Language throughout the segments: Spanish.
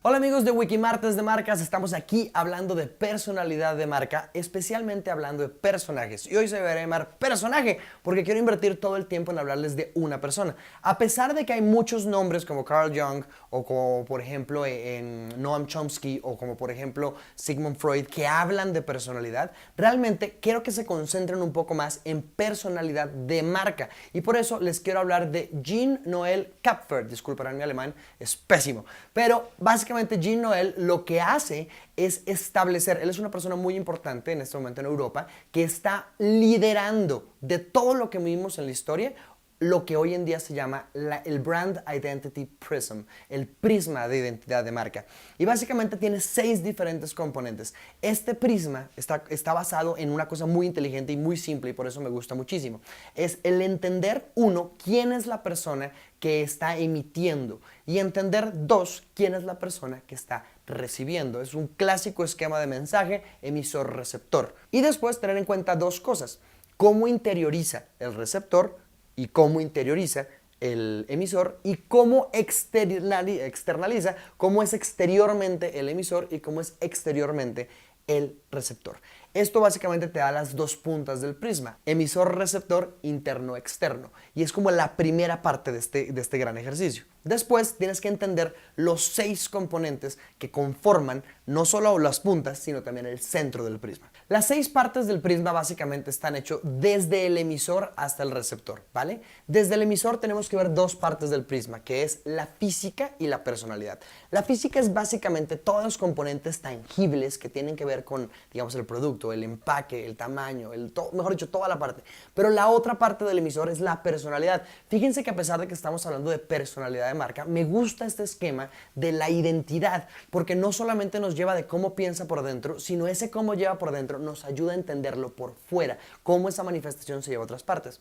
Hola amigos de Wikimartes de Marcas, estamos aquí hablando de personalidad de marca, especialmente hablando de personajes. Y hoy se debería llamar personaje porque quiero invertir todo el tiempo en hablarles de una persona. A pesar de que hay muchos nombres como Carl Jung o como por ejemplo en Noam Chomsky o como por ejemplo Sigmund Freud que hablan de personalidad, realmente quiero que se concentren un poco más en personalidad de marca. Y por eso les quiero hablar de Jean-Noël Kapfer. Disculparán mi alemán, es pésimo. Pero básicamente Jean-Noël lo que hace es establecer, él es una persona muy importante en este momento en Europa, que está liderando de todo lo que vimos en la historia, lo que hoy en día se llama el Brand Identity Prism, el prisma de identidad de marca. Y básicamente tiene 6 diferentes componentes. Este prisma está basado en una cosa muy inteligente y muy simple y por eso me gusta muchísimo. Es el entender, 1, quién es la persona que está emitiendo y entender, 2, quién es la persona que está recibiendo. Es un clásico esquema de mensaje emisor-receptor. Y después tener en cuenta 2 cosas. Cómo interioriza el receptor y cómo interioriza el emisor y cómo externaliza, cómo es exteriormente el emisor y cómo es exteriormente el receptor. Esto básicamente te da las 2 puntas del prisma, emisor-receptor, interno-externo, y es como la primera parte de este gran ejercicio. Después tienes que entender los 6 componentes que conforman no solo las puntas, sino también el centro del prisma. Las 6 partes del prisma básicamente están hechas desde el emisor hasta el receptor, ¿vale? Desde el emisor tenemos que ver 2 partes del prisma, que es la física y la personalidad. La física es básicamente todos los componentes tangibles que tienen que ver con, digamos, el producto, el empaque, el tamaño, mejor dicho, toda la parte. Pero la otra parte del emisor es la personalidad. Fíjense que a pesar de que estamos hablando de personalidad de marca, me gusta este esquema de la identidad, porque no solamente nos lleva de cómo piensa por dentro, sino ese cómo lleva por dentro nos ayuda a entenderlo por fuera, cómo esa manifestación se lleva a otras partes.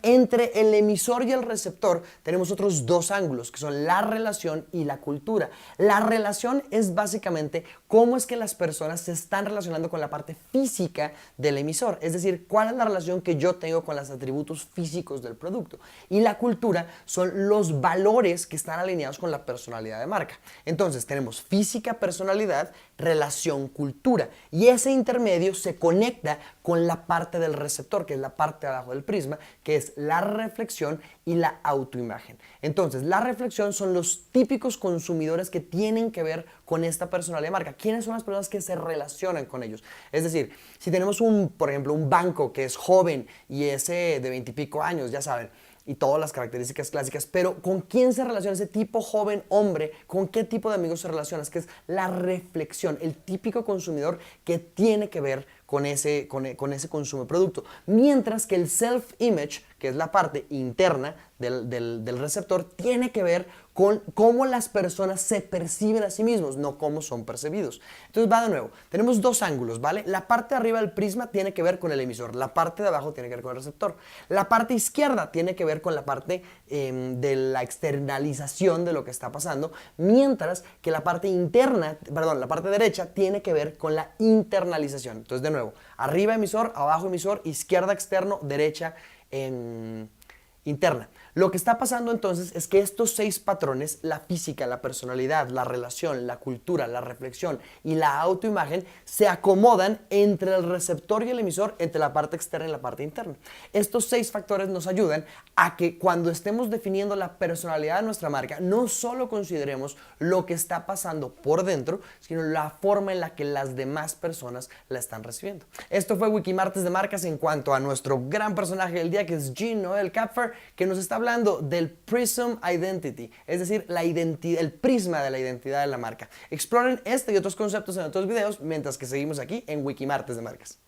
Entre el emisor y el receptor tenemos otros 2 ángulos, que son la relación y la cultura. La relación es básicamente cómo es que las personas se están relacionando con la parte física del emisor, es decir, cuál es la relación que yo tengo con los atributos físicos del producto. Y la cultura son los valores que están alineados con la personalidad de marca. Entonces tenemos física, personalidad, relación, cultura. Y ese intermedio se conecta con la parte del receptor, que es la parte de abajo del prisma, que es la reflexión y la autoimagen. Entonces, la reflexión son los típicos consumidores que tienen que ver con esta personalidad de marca. ¿Quiénes son las personas que se relacionan con ellos? Es decir, si tenemos por ejemplo, un banco que es joven y ese de 20 y pico años, ya saben, y todas las características clásicas, pero ¿con quién se relaciona ese tipo joven hombre? ¿Con qué tipo de amigos se relaciona? Es que es la reflexión, el típico consumidor que tiene que ver con ese consumo de producto. Mientras que el self-image, que es la parte interna del receptor, tiene que ver con cómo las personas se perciben a sí mismos, no cómo son percibidos. Entonces va de nuevo, tenemos 2 ángulos, ¿vale? La parte de arriba del prisma tiene que ver con el emisor, la parte de abajo tiene que ver con el receptor. La parte izquierda tiene que ver con la parte de la externalización de lo que está pasando, mientras que la parte la parte derecha tiene que ver con la internalización. Entonces de nuevo, arriba emisor, abajo emisor, izquierda externo, derecha interna. Lo que está pasando entonces es que estos 6 patrones, la física, la personalidad, la relación, la cultura, la reflexión y la autoimagen, se acomodan entre el receptor y el emisor, entre la parte externa y la parte interna. Estos 6 factores nos ayudan a que cuando estemos definiendo la personalidad de nuestra marca, no solo consideremos lo que está pasando por dentro, sino la forma en la que las demás personas la están recibiendo. Esto fue Wikimartes de Marcas en cuanto a nuestro gran personaje del día, que es Jean-Noël Kapfer, que nos está hablando del Prism Identity, es decir, el prisma de la identidad de la marca. Exploren este y otros conceptos en otros videos mientras que seguimos aquí en Wikimartes de Marcas.